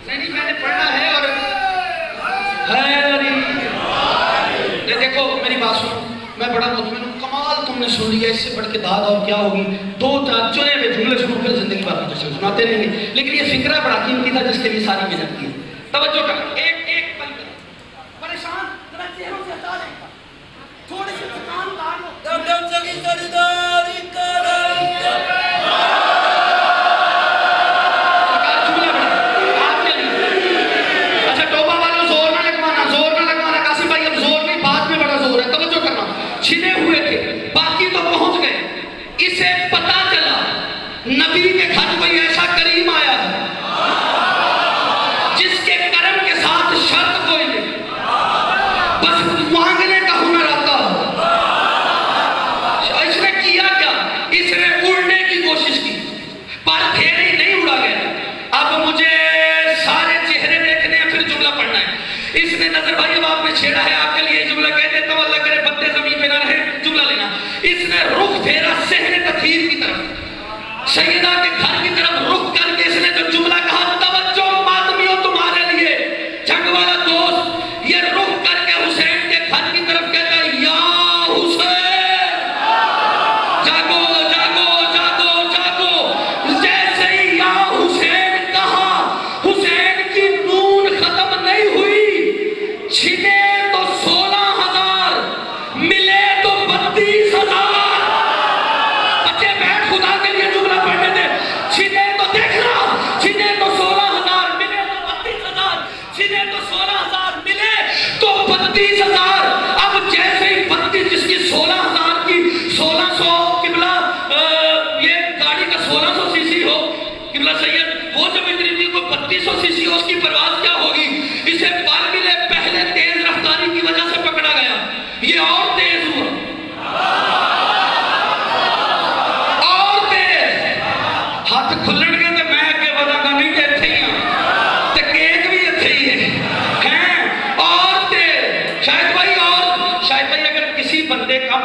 نہیں میں نے پڑھنا ہے. اور دیکھو میری بات سنو، میں بڑا مطمئن ہوں. کمال تم نے سن لیا، اس سے بڑھ کے داد اور کیا ہوگی. 2 4 چنے ہوئے جملے سنو پھر زندگی باقی تو سناتے رہیں گے. لیکن یہ فکرہ بڑا قیمتی تھا جس کے لیے ساری محنت کی. توجہ کر. ایک پل کر پریشان ذرا چہروں سے ہٹا دیں، تھوڑی سی تھکان اتار لو. اچھا ٹوبا والوں زور نہ لگوانا. قاسم بھائی اب زور نہیں، بات میں بڑا زور ہے. توجہ کرنا. چھنے ہوئے تھے، باقی تو پہنچ گئے. اسے پتا چلا نبی کے گھر کوئی ایسا کریم آیا ہے جس کے کرم کے ساتھ شرط کوئی نہیں، بس مانگنے کا ہنر آتا ہو. اس نے کیا کیا؟ اس نے اڑنے کی کوشش کی، پر پھر ہی نہیں اڑا گیا. اب مجھے سارے چہرے دیکھنے ہیں، پھر جملہ پڑھنا ہے. اس نے نظر بھائی اب آپ نے چھیڑا ہے، آپ کے لیے جملہ کہہ دیتا ہوں، اللہ کرے بندے زمین پہ نہ رہے. جملہ لینا. اس نے رخ پھیرا صحن تطہیر کی طرف، سیدہ کے گھر کی طرف رخ کر کے اس نے جو جملہ کہا، توجہ ماتمیوں تمہارے لیے. جنگ والا دوست یہ رخ کر کے حسین کے گھر کی طرف کہتا ہے یا حسین جاگو جاگو جاگو جاگو. جیسے ہی یا حسین کہا، حسین کی نون ختم نہیں ہوئی. چھنے تو 16,000 ملے تو 32,000. بچے بیٹھ خدا کے لیے جملہ پڑھنے دے. چھنے تو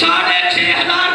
6,500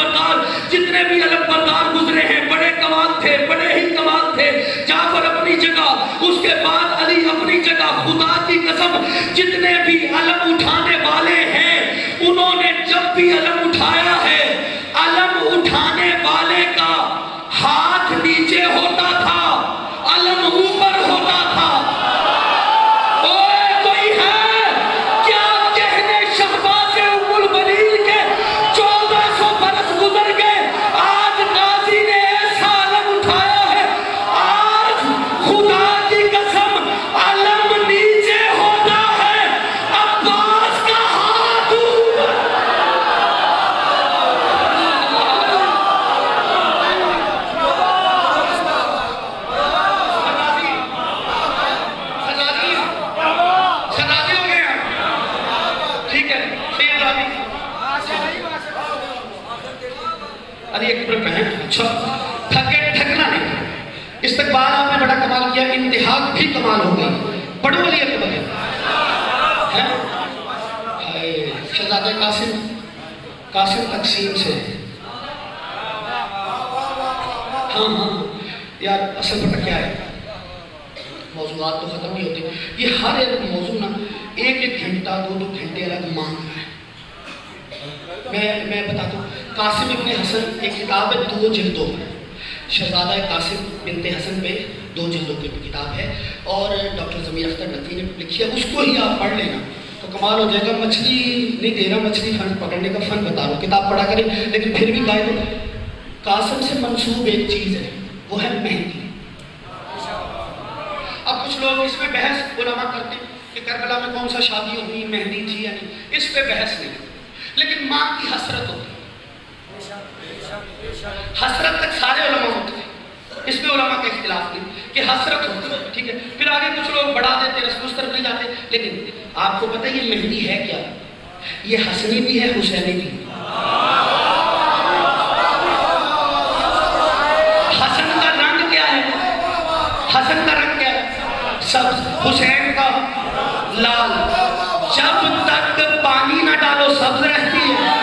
بردار جتنے بھی علم بردار گزرے ہیں بڑے کمال تھے، بڑے ہی کمال تھے. جعفر اپنی جگہ، اس کے بعد علی اپنی جگہ. خدا کی قسم جتنے بھی علم اٹھانے والے ہیں انہوں نے جب بھی علم اٹھایا ہے، علم اٹھانے والے کا ہاتھ نیچے ہوتا تھا، علم اوپر ہوتا تھا. تھکنا نہیں. استقبال آپ نے بڑا کمال کیا، انتہا بھی کمال ہو گئی. پڑھو علی اکبر شہزادہ قاسم تقسیم سے. ہاں یار اصل پتہ کیا ہے، موضوعات تو ختم نہیں ہوتے. یہ ہر ایک موضوع نا ایک گھنٹہ 2 گھنٹے الگ مانگ رہا ہے. میں بتاتا ہوں. قاسم ابن حسن ایک کتاب ہے 2 جلدوں میں، شہزادہ قاسم بنت حسن پہ 2 جلدوں کی کتاب ہے اور ڈاکٹر ضمیر اختر نقوی نے لکھی ہے. اس کو ہی آپ پڑھ لینا تو کمال ہو جائے گا. مچھلی نہیں دے رہا، مچھلی فن پکڑنے کا فن بتا رہا ہوں. کتاب پڑھا کریں لیکن پھر بھی گائے تو قاسم سے منسوب ایک چیز ہے، وہ ہے مہندی. اب کچھ لوگ اس پہ بحث علماء کرتے ہیں کہ کربلا میں کون سا شادی ہوئی، مہندی تھی یا نہیں. اس پہ بحث نہیں، لیکن ماں کی حسرت ہوتی ہے. حسرت تک سارے علماء ہوتے ہیں، اس میں علماء کا اختلاف نہیں کہ حسرت ہوتی ہے. ٹھیک ہے، پھر آگے کچھ لوگ بڑھا دیتے، اس طرف نہیں جاتے. لیکن آپ کو پتہ ہے یہ مہندی ہے کیا؟ یہ حسنی بھی ہے، حسینی بھی. حسن کا رنگ کیا ہے؟ حسن کا رنگ کیا ہے؟ سبز. حسین کا لال. جب تک پانی نہ ڈالو سبز رہتی ہے.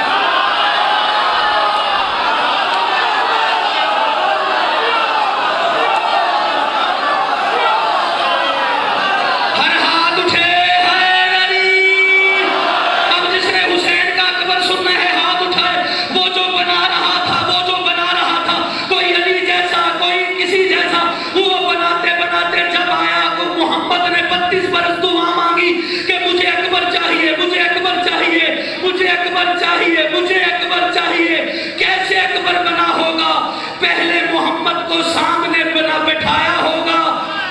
مجھے اکبر چاہیے. کیسے اکبر بنا ہوگا؟ پہلے محمد کو سامنے بنا بٹھایا ہوگا،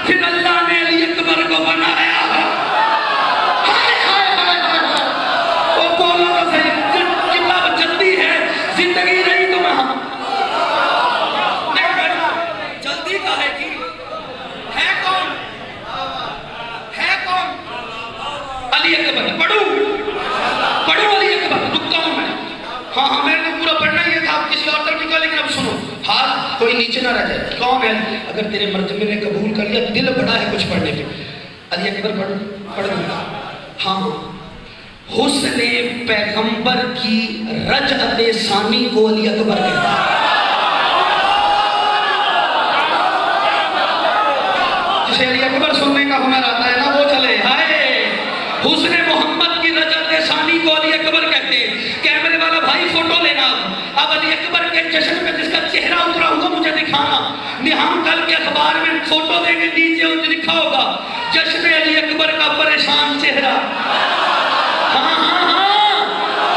پھر اللہ نے علی اکبر کو بنایا ہے. وہ بولو تو صحیح، کتنا جلدی ہے زندگی نہیں تمہیں. جلدی کا ہے کہ ہے کون؟ ہے کون؟ علی اکبر. پڑھو علی اکبر. رکتا ہوں میں. ہاں میں نے پورا پڑھنا ہی تھا، آپ کسی اور طرف نکلا. لیکن اب سنو، ہاتھ کوئی نیچے نہ رہ جائے. کون ہے؟ اگر تیرے مرتبے نے قبول کر لیا، دل بڑا ہے کچھ پڑھنے پہ. علی اکبر پڑھ دوں. ہاں حسن پیغمبر کی رجعت ثانی کو علی اکبر کہتا ہے. جسے علی اکبر سننے کا ہنر آتا ہے نا وہ چلے. ہائے حسن محمد کی رجعت ثانی کو علی اکبر کہتے ہیں. کیمرے والا بھائی فوٹو لینا. اب علی اکبر کے جشن میں جس کا چہرہ اترا ہوگا مجھے دکھانا. ہم کل کے اخبار میں فوٹو دیں گے، نیچے لکھا ہوگا جشن علی اکبر کا پریشان چہرہ. ہاں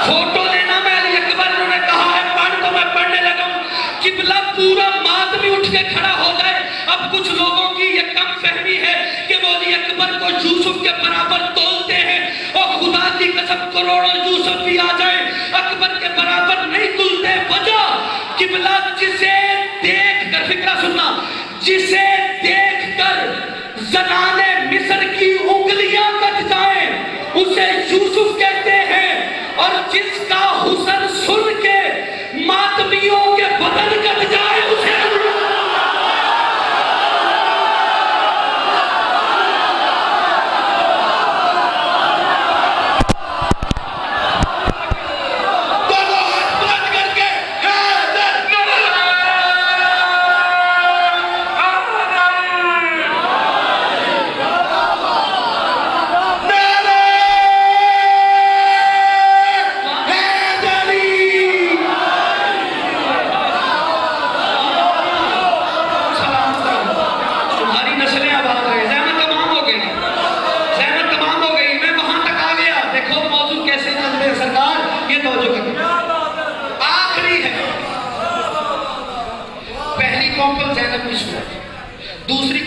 فوٹو لینا. میں علی اکبر انہوں نے کہا ہے پڑھ تو میں پڑھنے لگا ہوں. قبلہ پورا ماتمی اٹھ کے کھڑا ہو جائے. اب کچھ لوگوں کی یہ کم فہمی ہے کہ وہ علی اکبر کو یوسف کے برابر تولتے ہیں، اور خدا کی قسم کروڑوں یوسف بھی آ جائیں اکبر کے برابر نہیں تلتے. وجہ قبلہ جسے دیکھ کر، فکرہ سننا، جسے دیکھ کر زنان مصر کی انگلیاں کٹ جائیں اسے یوسف کہتے ہیں، اور جس کا حسن سن کے ماتمیوں کے بدن کٹ جائے اسے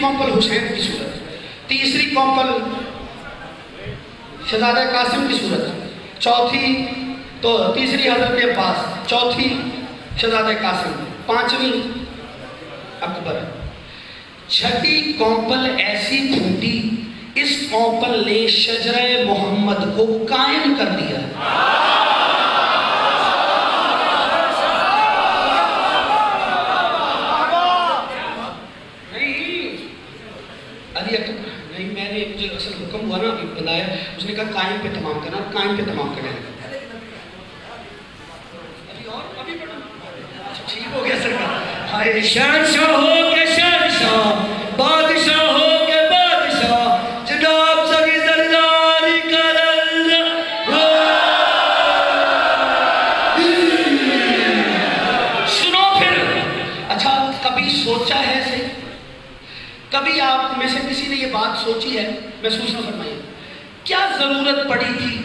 کمپل حسین کی صورت، تیسری کمپل شہزادہ قاسم کی صورت، چوتھی تو تیسری حضرت عباس، چوتھی شہزادہ قاسم، پانچویں اکبر، چھٹی کمپل ایسی پھوٹی اس کمپل نے شجرہ محمد کو قائم کر دیا۔ نہیں میں نے مجھے اصل حکم ہوا نا ابھی بتایا، اس نے کہا قائم پہ تمام کرنا، قائم پہ تمام کرنا۔ ابھی اور ابھی پڑھنا ٹھیک ہو گیا سرکار۔ شہنشاہ ہو کے شہنشاہ، بادشاہ ہو کے بادشاہ، جناب سری زرداری کرل۔ سنو پھر، اچھا کبھی سوچا ہے سے، کبھی آپ میں سے کسی نے یہ بات سوچی ہے، محسوس نہ فرمائیے، کیا ضرورت پڑی تھی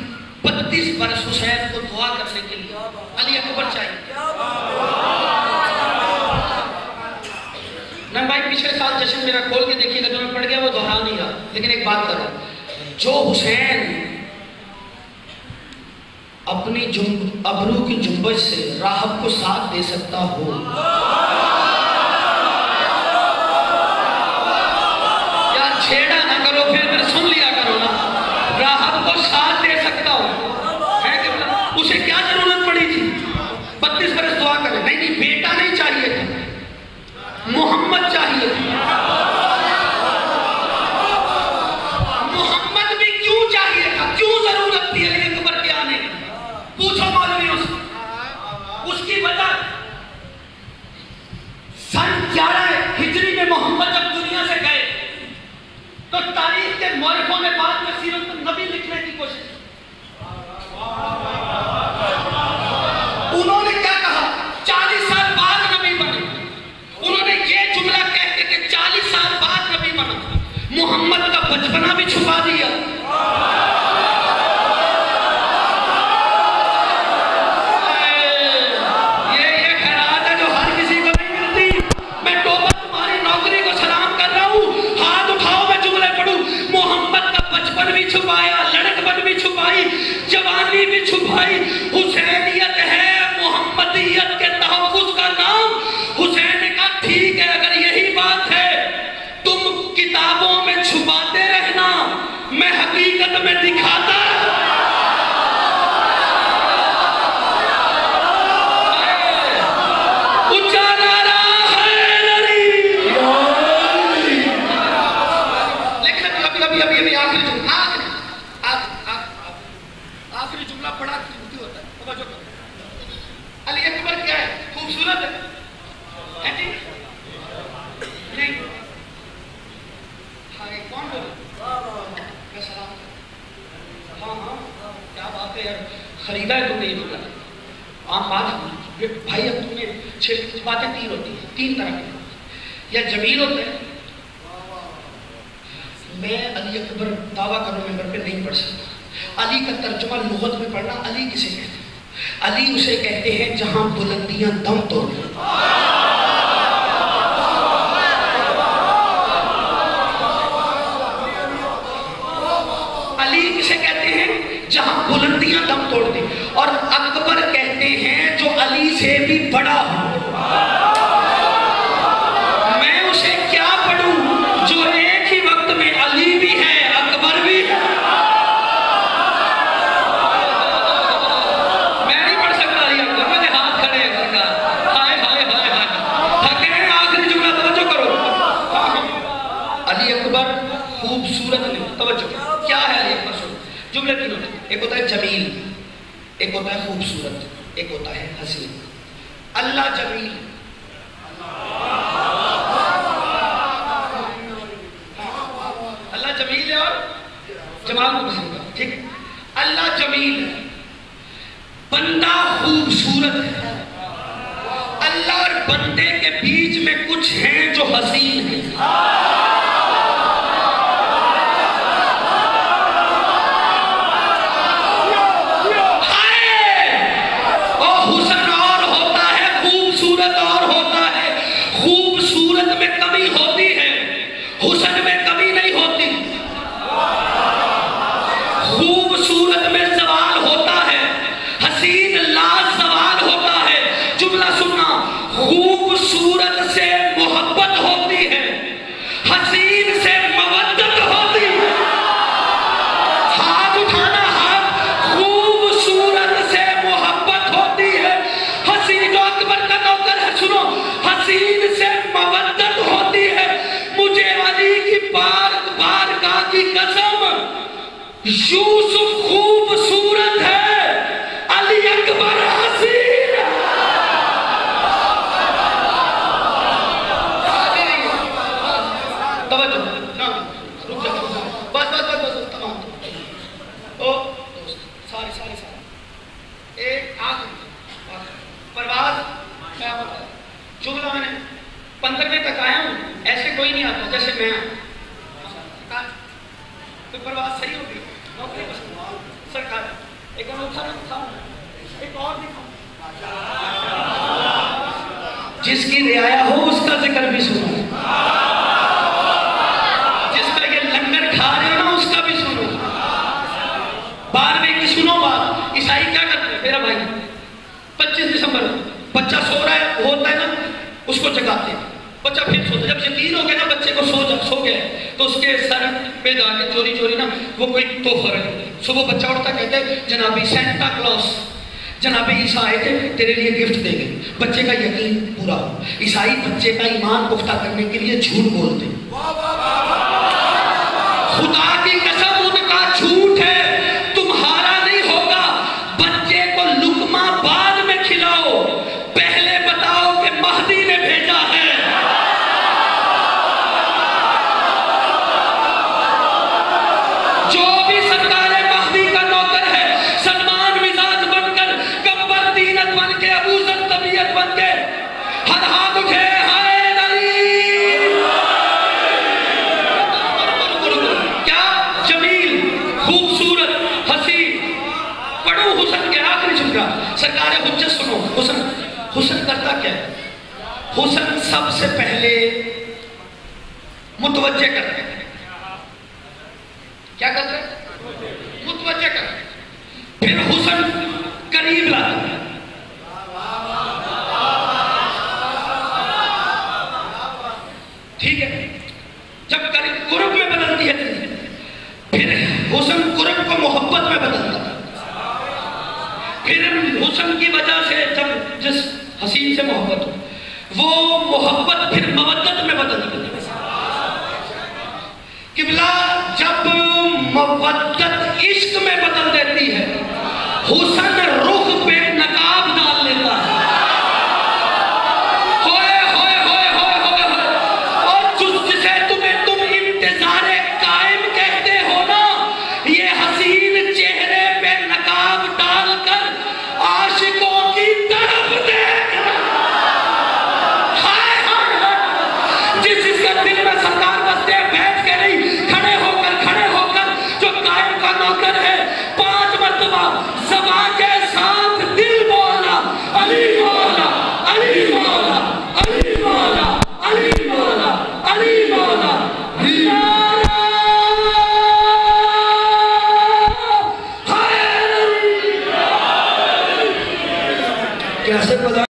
32 برس حسین کو دعا کرنے کے لیے؟ علی اکبر چاہیے نہ بھائی؟ پچھلے سال جشن میرا کھول کے دیکھیے گا، جو میں پڑھ گیا وہ دہرا نہیں رہا، لیکن ایک بات کرو، جو حسین اپنی ابرو کی جنبش سے راہب کو ساتھ دے سکتا ہو، یار چھیڑا نہ کرو پھر سن لیا کرو نا، راہب کو ساتھ دے سکتا ہو، ہے کہ اسے کیا ضرورت پڑی تھی 32 برس دعا کرے؟ نہیں بیٹا نہیں چاہیے تھا، محمد چاہیے تھا۔ محمد بھی کیوں چاہیے تھا؟ کیوں ضرورت تھی علی اکبر کے آنے کی؟ پوچھو مولویوں سے، اس کی وجہ سن 11 ہجری میں محمد جب دنیا سے گئے تو تاریخ کے مورخوں نے بعد میں سیرت النبی لکھنے کی کوشش کی۔ انہوں نے کیا کہا؟ 40 سال بعد نبی بنے۔ انہوں نے یہ جملہ کہتے کہ 40 سال بعد نبی بنا، محمد کا بچپنا بھی چھپا دیا۔ یہ خیرات ہے جو ہر کسی کو نہیں ملتی۔ میں توبہ تمہاری نوکری کو سلام کر رہا ہوں، ہاتھ اٹھاؤ میں جملے پڑھوں۔ محمد کا بچپن بھی چھپایا، لڑکپن بھی چھپائی، جوانی بھی چھپائی۔ حسینیت ہے محمدیت کے تحفظ کا نام۔ حسین نے کہا ٹھیک ہے، اگر یہی بات ہے تم کتابوں میں چھپاتے رہنا، میں حقیقت میں دکھاتا۔ آخری جملہ بڑا قیمتی ہوتا ہے، توجہ کرو۔ علی اکبر کیا ہے؟ خوبصورت ہے جی؟ نہیں؟ ہاں کون بولے؟ میں سلام کرتا ہوں۔ ہاں کیا بات ہے یار، خریدا ہے تم نے یہ جملہ؟ عام بات بھائی، اب تم نے 6 باتیں 3 ہوتی ہیں، 3 طرح کی، یا جمیل ہوتا ہے۔ میں علی اکبر دعویٰ کروں ممبر پہ نہیں پڑھ سکتا۔ علی کا ترجمہ لغت میں پڑھنا، علی کسے کہتے ہیں؟ علی اسے کہتے ہیں جہاں بلندیاں دم توڑ دیں۔ علی کسے کہتے ہیں؟ جہاں بلندیاں دم توڑ دیں۔ اور اکبر کہتے ہیں جو علی سے بھی بڑا ہو۔ میں اسے کیا پڑھوں جو ایک ہی وقت میں علی بھی ہے اکبر بھی ہے؟ میں نہیں پڑھ سکتا علی اکبر، میرے ہاتھ کھڑے ہیں سرکار۔ ہائے ہائے ہائے ہائے، تھکے ہیں؟ آخری جملہ توجہ کرو۔ علی اکبر خوبصورت نہیں، توجہ کرو کیا ہے علی اکبر؟ جملے 3 ہوتے ہیں، ایک ہوتا ہے جمیل، ایک ہوتا ہے خوبصورت، ایک ہوتا ہے حسین۔ اللہ جمیل، اللہ جمیل ہے اور جمال کو پسند کرتا، ٹھیک ہے؟ اللہ جمیل ہے، بندہ خوبصورت ہے۔ اللہ اور بندے کے بیچ میں کچھ ہیں جو حسین ہیں۔ خوبصورت میں کمی ہوتی ہے، خوبصورت میں زوال ہوتا ہے، حسین لا زوال ہوتا ہے. جملہ سننا، خوبصورت سے محبت ہوتی ہے، حسین سے مودت ہوتی ہے. ہاتھ اٹھانا، ہاتھ. خوبصورت سے محبت ہوتی ہے، حسین جو اکبر کا نوکر ہے، سنو، حسین سے مودت ہوتی ہے. مجھے علی کی بارگاہ کی قسم، یوسف خوبصورت ہے، علی اکبر حسین. توجہ، رک جا، بس تمام. ساری ایک آخر پرواز. جملہ میں نے 15ویں تک آیا ہوں، ایسے کوئی نہیں آتا جیسے میں تو پرواز صحیح ہوگی. نوکری پسند سرکار ایک انوکھا نہ دکھاؤں، ایک اور دکھاؤں. جس کی رعایا ہو اس کا ذکر بھی سنو، جس کا یہ لنگر کھا رہے ہو نا اس کا بھی سنو. 12ویں کی سنو بات. عیسائی کیا کرتے ہیں میرا بھائی؟ 25 دسمبر بچہ سو رہا ہے، ہوتا ہے نا، اس کو جگاتے ہیں. بچہ پھر سوتا ہے. جب یقین ہو گیا نا بچے کو سو گیا تو اس کے سر پہ جا کے چوری نا وہ کوئی تحفہ رکھ دے. صبح بچہ اٹھتا کہتے ہیں جنابی سینٹا کلوز، جناب عیسیٰ آئے تھے تیرے لیے گفٹ دے گئے. بچے کا یقین پورا ہو. عیسائی بچے کا ایمان پختہ کرنے کے لیے جھوٹ بولتے ہیں. خدا کی قسم ان کا جھوٹ ہے، تمہارا نہیں ہوگا. بچے کو لقمہ بعد میں کھلاؤ، پہلے بتاؤ کہ مہدی نے بھیجا ہے. جو بھی سرکار مہدی کا نوکر ہے، سلمان مزاج بن کر، کمبر دینت بن کے، ابو ذر طبیعت بن کے، ہر ہاتھ اٹھے ہائے نبی. کیا جمیل، خوبصورت، حسین. پڑھو حسن کے آخری جملہ. سرکار حجت سنو. حسن کرتا کیا ہے؟ حسن سب سے پہلے متوجہ کرتے ہیں. کیا کرتے ہیں؟ متوجہ کرتے ہیں. پھر حسن قریب لاتے ہیں. ٹھیک ہے؟ جب قرب میں بدلتی ہے پھر حسن قرب کو محبت میں بدلتا ہے. پھر حسن کی وجہ سے جب جس حسین سے محبت ہو وہ محبت پھر مودت میں بدلتی ہے. قبلہ جب مودت عشق میں بدل دیتی ہے، حسن رخ پہ نقاب ڈال لیتا ہے. ہوئے ہوئے ہوئے ہوئے ہوئے ہوئے. اور جسے تم انتظار قائم کہتے ہو نا، یہ حسین چہرے پہ نقاب ڈال کر عاشقوں کی طرف دیکھ. ہائے ہائے، جس کا دل میں سرکار بستے ہیں، بیٹھ کے نہیں، کھڑے ہو کر جو قائم کا نوکر ہے، 5 مرتبہ زبان کے ساتھ دل بولنا، علی مولا، علی مولا، علی مولا، علی مولا، علی مولا. کیسے پتا